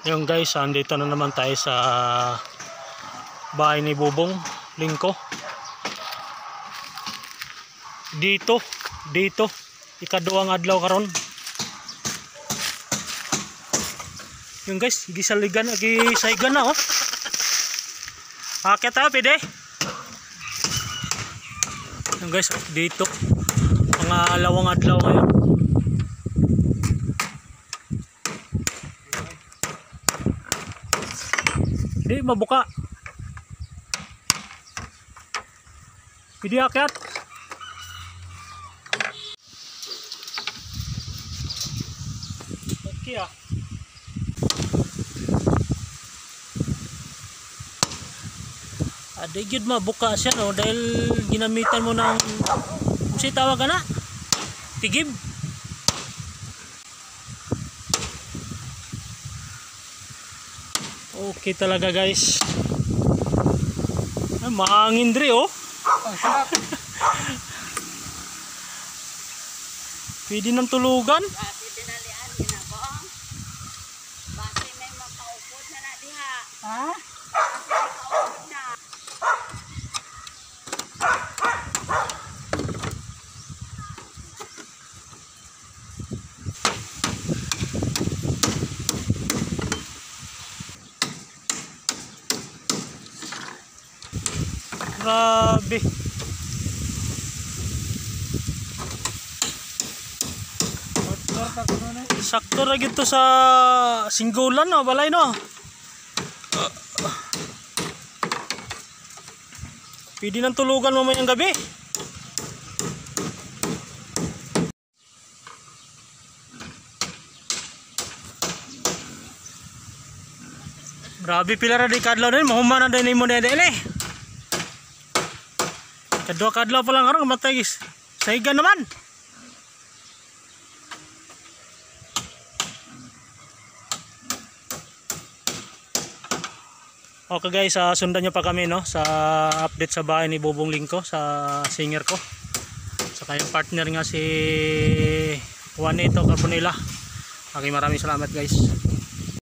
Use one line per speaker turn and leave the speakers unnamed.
Yung guys, andito na naman tayo sa bahay ni Bubong Lingko. Dito ikaduhang adlaw karon. Yung guys, gisaligan, gisaygan na oh. Akit ha, pwede. Yung guys, dito mga lawang adlaw ngayon. Di mabuka. Pwede akit. Okay ah. Ada gyud mabuka siya no dahil ginamitan mo ng si tawag na tigib. Okay talaga guys. Ay, mahangin dre oh. Pwede ng tulugan.
Pwede na lian ginabong. Base may makaupod na na diha. Ha?
Grabe. Sakto ra gyud to sa singgulan no, balay no. Pwede nang tulugan mamayang gabi. Grabe pila ra di kadlaw din, mahuman na din mo dele. Kadua kadlaw pa lang karon matay guys. Sahigan naman. Okay guys, sundan nyo pa kami no sa update sa bahay ni Bubong Lingko, sa singer ko. Saka yung partner nga si Juanito Carbonilla. Okay, maraming salamat guys.